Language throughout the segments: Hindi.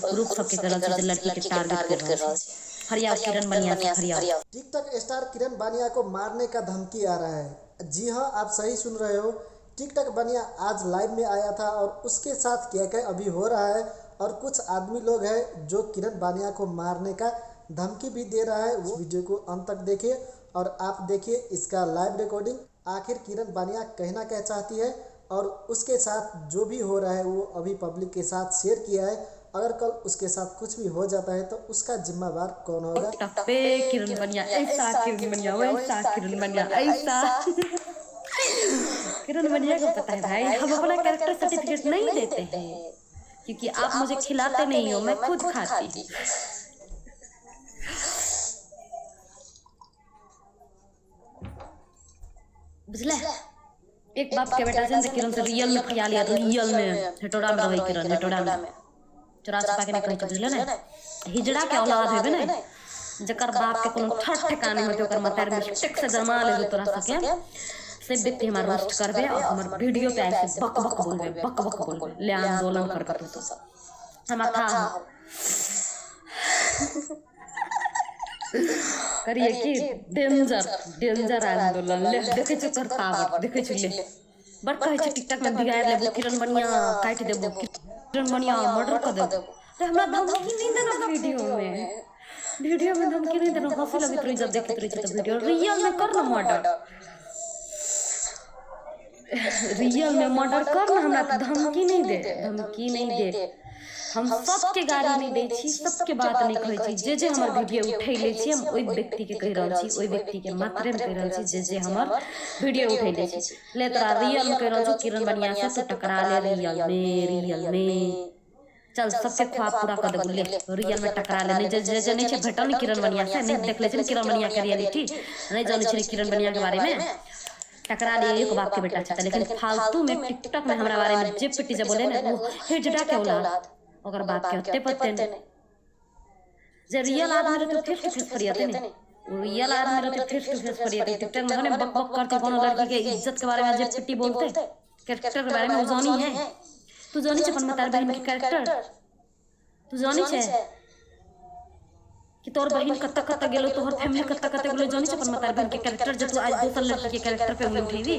ग्रुप सबके कर रहल छै लड़की के टारगेट कर रहल छै। फरियाव किरण बनिया से फरियाव। टिकटॉक स्टार किरण बानिया को मारने का धमकी आ रहा है। जी हाँ, आप सही सुन रहे हो। टिकटॉक बानिया आज लाइव में आया था और उसके साथ क्या क्या अभी हो रहा है, और कुछ आदमी लोग हैं जो किरण बानिया को मारने का धमकी भी दे रहा है। वो वीडियो को अंत तक देखिए और आप देखिए इसका लाइव रिकॉर्डिंग। आखिर किरण बानिया कहना क्या चाहती है और उसके साथ जो भी हो रहा है वो अभी पब्लिक के साथ शेयर किया है। अगर कल उसके साथ कुछ भी हो जाता है तो उसका जिम्मेवार कौन होगा? किरण बानिया ऐसा, किरण बानिया वैसा, किरण बानिया ऐसा। किरण बानिया को पता है भाई, हम अपना कैरेक्टर सर्टिफिकेट नहीं देते हैं क्योंकि आप मुझे खिलाते नहीं हो, मैं खुद खाती। बुझले? एक बाप के बेटा से किरण से रियल में फरिया लिया, रियल में हेटोड़ा में रही किरण, हेटोड़ा में चोरा छुपा के नहीं कही। बुझले ना, हिजड़ा के औलाद हेबे ना, जकर बाप के कोनो ठठ ठिकाने होते ओकर मतार में टिक से जमा ले तोरा सके से व्यक्ति हमार रोस्ट करबे और हमार वीडियो पे ऐसे बक बक बोलबे, बक बक बोलबे, ले आंदोलन करबे तो सब हम था करिए कि डेंजर डेंजर आंदोलन ले देखे छ कर पावर देखे छ ले बड़ कहे छ टिकटॉक में बिगाड़ लेबो, किरण बानिया काट देबो, किरण बानिया मर्डर कर देबो। अरे हमरा धमकी नहीं देना वीडियो में धमकी नहीं देना। हंसी लगी तो जब देखत रही तो वीडियो रियल में कर ना मर्डर, रियल में मर्डर कर ना, हमरा धमकी नहीं दे, धमकी नहीं दे। हम सबके गाली नहीं दै छी, सबके बात नहीं कहै छी। जे जे हमर वीडियो उठै ले छी हम ओइ व्यक्ति के कहि रहल छी, ओइ व्यक्ति के मात्रे में कहि रहल छी जे जे हमर वीडियो उठै ले छी। ले तोरा रियल में कहि रहल छी किरण बानिया से तू टकरा ले रियल में। चल सबके ख्वाब पूरा कर देबो, ले रियल में टकरा ले। नहीं जे जे नहीं छै भेटल नहीं किरण बानिया से, नहीं देख ले छी किरण बानिया के रियलिटी, नहीं जाने छी किरण बानिया के बारे में। टकरा ले, एक बाप के बेटा छता, लेकिन फालतू में टिकटॉक में हमरा बारे में जे पिटी जे बोले ना वो हिजड़ा के औलाद ओकर बाप के हत्ते पत्ते ने। जे रियल आदमी रहते फेस टू फेस फरियाते ने, रियल आदमी रहते फेस टू फेस फरियाते। टिकटॉक में बक बक करते कोनो लड़की के इज्जत के बारे में जे पिटी बोलते, कैरेक्टर के बारे में जानी है। तू जानी छ अपन मतार बहन के कैरेक्टर, तू जानी छ कि तोर बहन कत्ता कत्ता गेलो, तोहर फैमिली कत्ता कत्ता गेलो, जानी छ अपन मतार बहन के कैरेक्टर। जे तू आज दूसर लड़की के कैरेक्टर पे उंगली उठेबी,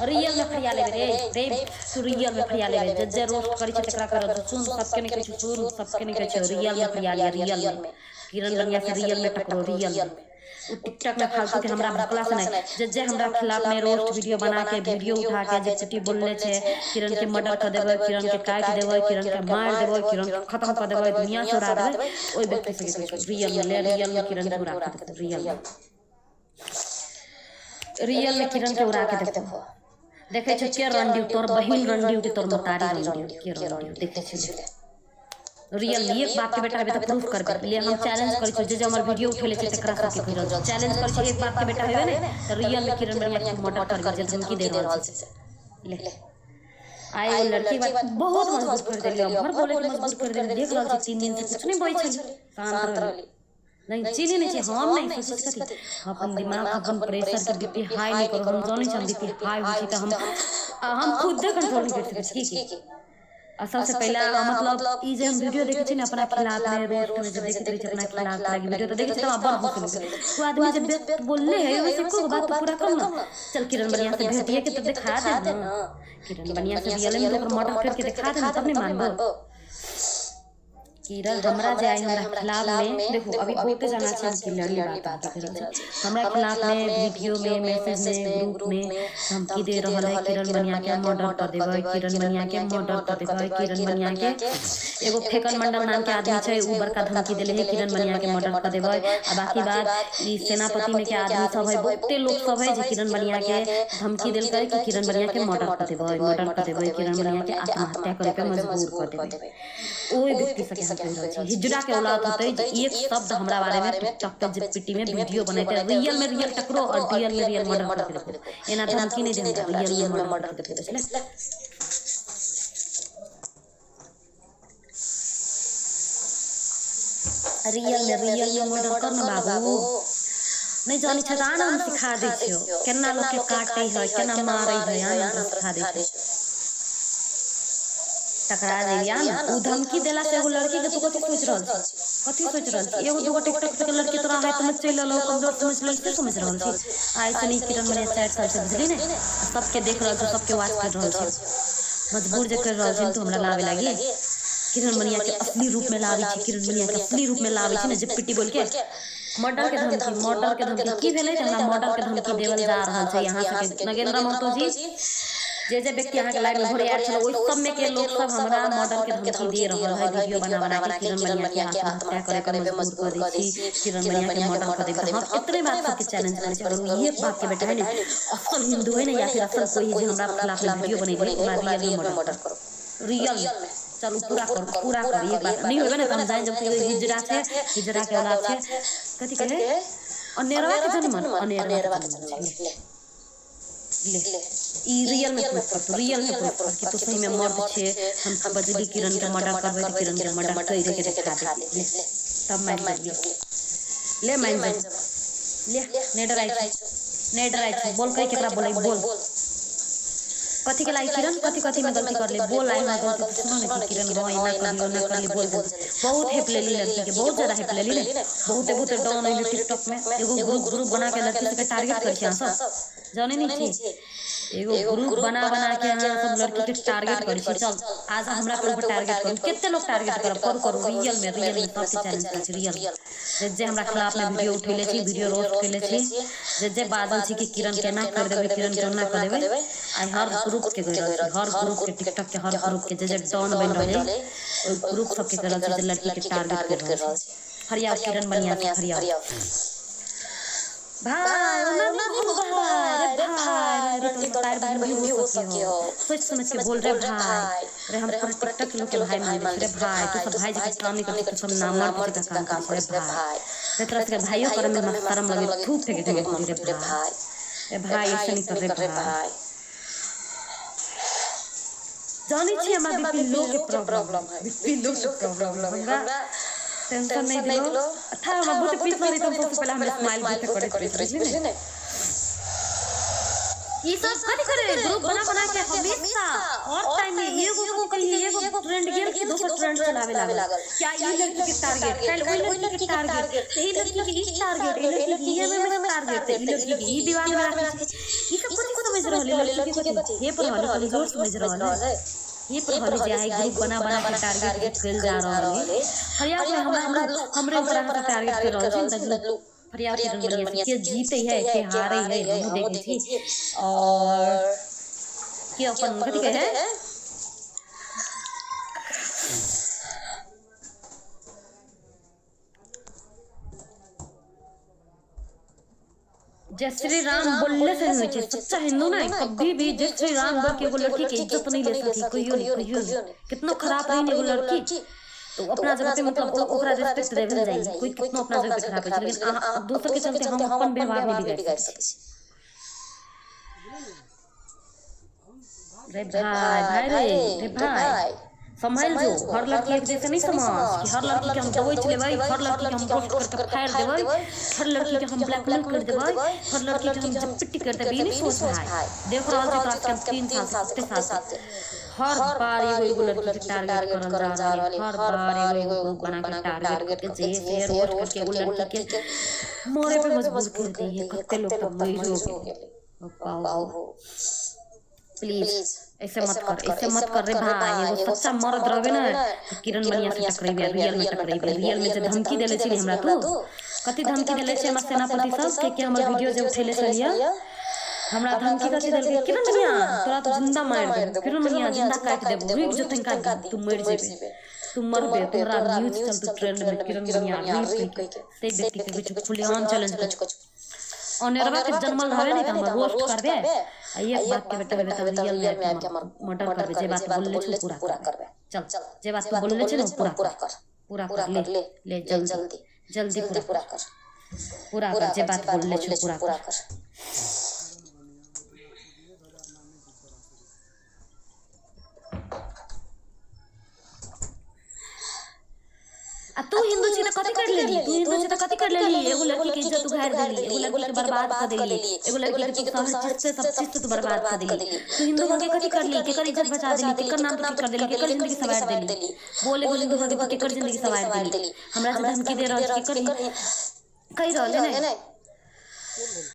रियल में फरिया लेबे रे तू रियल में फरिया लेबे। जे रोस्ट करी छ तकरा कर सुन, सबके नहीं कहै छ सुन, सबके नहीं कहै छ रियल में फरिया ले, रियल में किरण बानिया से रियल में टकरो, रियल में। उ टिकटॉक में फालतू के हमरा भकला से नहीं, जे जे हमरा खिलाफ में रोस्ट वीडियो बना के वीडियो उठा के जे पिटी बोलले छे किरण के मर्डर कर देबे, किरण के काट देबे, किरण के मार देबे, किरण के खत्म कर देबे, दुनिया से उड़ा देबे, ओइ व्यक्ति से रियल में ले, रियल में किरण के उड़ा के देबे, रियल में किरण के उड़ा के देबे। देखे छ के रंडी तोर बहिन रंडी तोर मतारी रंडी के रंडी देखे छ रियल में। एक बाप के बेटा हेबे त प्रूफ करबे। ले हम चैलेंज करै छ जे जे हमर वीडियो उठेले छ तकरा सबके कहि रहल चैलेंज करै छ, एक बाप के बेटा हेबे ने त रियल में किरण बानिया के मर्डर करबे जे धमकी दे रहल छ। ले आए वो लड़की बात बहुत मजबूत कर देली, घर बोले के मजबूत कर देली। देख रहल छी 3 दिन से कुछ नहीं बोलै छली, शांत रहली, नहीं चीनी नहीं छै। हम नहीं सोचै छी अपन दिमाग अपन प्रेशर के बीपी हाई नहीं करो। हम जानै छी बीपी हाई हो छी त हम खुद कंट्रोल नहीं कर सकै छी की। सबसे पहला मतलब ई जे हम वीडियो देखे छी ना अपना खिलाफ में रोस्ट में जब देखते रही अपना खिलाफ लगी वीडियो तो देखे छी त बड़ हंस लगे। वो आदमी जब बोलले है वैसे को बात पूरा कर ना। चल किरण बानिया से भेटिए के तो दिखा दे ना, किरण बानिया से रियल में ओकर मर्डर करके दिखा दे तब नहीं मानबो। किरण हमरा जे आई हमरा खिलाफ में देखो अभी बहुते जाना छै हम क्लियरली बात कर रहल छी। हमरा खिलाफ में वीडियो में मैसेज में ग्रुप में धमकी दे रहल है किरण बानिया के मर्डर कर देबै, किरण बानिया के मर्डर कर देबै, किरण बानिया के एगो फेकन मंडल नाम के आदमी छै उ बड़का धमकी देले है किरण बानिया के मर्डर कर देबै। आ बाकी बात ई सेनापति में के आदमी सब है, बहुते लोग सब है जे किरण बानिया के धमकी देलकै कि किरण बानिया के मर्डर कर देबै, मर्डर कर देबै, किरण बानिया के आत्महत्या करे पे मजबूर कर देबै। ओइ व्यक्ति से हिजड़ा के औलाद होते जे एक शब्द हमरा बारे में टिकटॉक पे जीपीटी में वीडियो बनाते रियल में रियल टकरो और रियल में रियल मर्डर करके देखो। एना धमकी नहीं देंगे, रियल में मर्डर करके देखो। रियल में मर्डर करना बाबू नहीं जानी छता ना हम सिखा दै छियो केना लोग के काटे है केना मारे है यहाँ हम सिखा दै छियो। टकरा जाइया ना। उ धमकी देला से एगो लड़की के तू कथी सोच रहल छी, कथी सोच रहल छी? एगो दूगो टिकटॉक के लड़की तोरा हाथ में चल आलो, कमजोर समझ ले, से समझ रहल छी? ऐसे नहीं किरण मनिया 4 साल से बुझली ने, सबके देख रहल छी, सबके वाच कर रहल छी, मजबूर जे कर रहल छी तो हमरा लावे लागी। किरण मनिया के असली रूप में लावे छी, किरण मनिया के असली रूप में लावे छी ने, जे पिटी बोल के मर्डर के धमकी, मर्डर के धमकी की भेलै? हमरा मर्डर के धमकी देवल जा रहल छै यहाँ से नगेंद्र महतो जी, जे व्यक्ति यहाँ के लाइव में घरे आयल छल, ओहि सब में के लोग सब हमरा मर्डर के धमकी दे रहल है, वीडियो बना बना के किरण मनिया के आत्महत्या करे पे मजबूर कर दै छी, किरण मनिया के मर्डर कर देबे। हम इतने बात सबके चैलेंज करे छी, अगर ये बात के बेटा है ना असल हिंदू है ना, या फिर असल कोई है जो हमरा खिलाफ में वीडियो बनेगी, हमरा रियल में मर्डर करो, रियल में। चलो पूरा कर, पूरा कर, ये बात नहीं होगा ना तो हम जाए जब हिजरा से, हिजरा के औलाद से कथी कहे अनेरवा के जन्म, अनेरवा के जन्म ले ई रियल में प्रूफ कर, तू रियल में प्रूफ कर कि तू सही में मर्द छे। हम बजली किरण के मर्डर करबे तो किरण के मर्डर कर के दिखा दे, ले तब मान ले मान ले ने डराई छ बोल कई केकरा बोलै बोल कथी के लाई किरण, कथी कथी में गलती कर ले बोल, आई ना गलती तो सुनो ना कि किरण हो ना कर ली बोल जल्दी। बहुत हेल्प ले ली लड़की के, बहुत ज्यादा हेल्प ले ली ने, बहुत डाउन है टिकटॉक में। एगो ग्रुप बना के लड़की के टारगेट कर छी सब, जाने नहीं छी, एगो ग्रुप बना के यहाँ सब लड़की के टारगेट कर छी। चल आज हमरा पे ऊपर टारगेट करू, कितने लोग टारगेट करब, करू रियल में सबके चैलेंज कर छी, रियल जे हमरा खिलाफ में वीडियो उठेले छी, वीडियो रोस्ट कैले छी, जे बादल छी कि किरण केना कर देबे, किरण केना कर देबे। आई हर ग्रुप के गई रहल, हर ग्रुप के टिकटॉक के हर ग्रुप के जे डॉन बन रहले ओइ ग्रुप सब के करल छै, जे लड़की के टारगेट कर रहल छै। फरियाव किरण मनिया से फरियाव भाई ओना नहीं बोल भाई, रे भाई रंडी तो टायर भी हो सकी हो, सोच समझ के बोल रे भाई, रे हम पूरे टिकटॉक के लोग के भाई मान ले रे भाई, तू सब भाई जी के काम नहीं करते, तू सब नाम मर्द का काम कर रे भाई, रे तरह से भाइयों करे में शर्म लगे, थूक फेंके रे भाई, रे भाई ऐसे नहीं कर रे भाई। जानी छी हमरा बीपी लो के प्रॉब्लम है, बीपी लो के प्रॉब्लम है, हमरा टेंशन नहीं दिलो। अच्छा हमरा बहुत पीस लगी तो सबसे पहले हम स्माइल बहुत करत रही ने। ये सब कथी करे ग्रुप बना के हमेशा और टाइम में एगो कहीं एगो ट्रेंड गेम की दूसरा ट्रेंड चलावे लागल। क्या ये लड़की के टारगेट, कल वही लड़की के टारगेट, ये लड़की के इस टारगेट, ये लड़की ये में टारगेट, ये लड़की के ई दीवार में रखी। ये सब कुछ समझ रहल लड़की के कथी ये पर वाली कमजोर समझ रहल है, ये पर वाली जे है ग्रुप बना के टारगेट कइल जा रहल है। हरिया हमरे ऊपर का टारगेट कर रहल छी दजलू फरियाव किरण मनिया के जीते है के हारे है हम देखे छी। और के अपन कथी कहे है जय श्री राम बोलने से नहीं चाहिए, सच्चा हिंदू ना कभी भी जय श्री राम बोल के वो लड़की की इज्जत नहीं ले सकती, कोई नहीं कितना खराब रही वो लड़की। तो अपना जगह पे मतलब ओकरा रिस्पेक्ट देवल जाए, कोई कितना अपना जगह पे खराब है, लेकिन दूसरे के चलते हम अपन व्यवहार नहीं बिगाड़ सकते। रे भाई रे भाई संभाल जो, हर लड़की एक जैसे नहीं समझ कि हर लड़की के हम दबोच लेबै, हर लड़की के हम पोस्ट करके फायर देबै, हर लड़की के हम ब्लैकमेल कर देबै, हर लड़की के हम जपटी कर देबै। नहीं सोच भाई, देख रहल छी तोरा के 3 साल से साथ हर बार एगो लड़की के टारगेट करल जा रहल है, हर बार एगो बना के टारगेट करके जे शेयर करके एगो लड़की के मोरे पे मजबूर कर दी है। कते लोग तो मर हो गए। पाओ प्लीज ऐसे मत कर रे भाई, एगो सच्चा मर्द रहबे ना किरण मनिया से टकराइबे, रियल में टकराइबे। रियल में जे धमकी देले छी हमरा तू कथि धमकी देले छी, हमर सेनापति सब के हमर वीडियो जे उठेले छलिया हमरा धमकी कथि देलके, किरण मनिया तोरा तो जिंदा मार देबो, किरण मनिया जिंदा काट देबो, रुक जो तनिका तू मर जेबे, तू मरबे, तोरा न्यूज चलतु ट्रेंड में किरण मनिया रुक के ते व्यक्ति के कुछ खुलेआम चैलेंज कुछ अनेरवा के जन्मल रहबे नहीं त हम रोस्ट करबे। एक बात के बेटा रियल में आके हमर मर्डर करबे, जे बात बोलले छी पूरा करबे। चल जे बात बोलले छी ना पूरा कर ले जल्दी पूरा कर जे बात बोलले छी पूरा कर। आ तू हिंदू छी त कथि कर लेली, तू हिंदू छी त कथि कर लेली, एगो लड़की के इज्जत उघार देली, एगो लड़की के बर्बाद कर देली, एगो लड़की के तू हर चीज से सब चीज से तू बर्बाद कर देली। तू हिंदू होके कथि कर ली, केकर इज्जत बचा देली, केकर नाम पे कर देली, केकर जिंदगी सवार देली। बोल एगो हिंदू होके तू केकर जिंदगी सवार देली, हमरा से धमकी दे रहल छी, केकर कहि रहल है ना।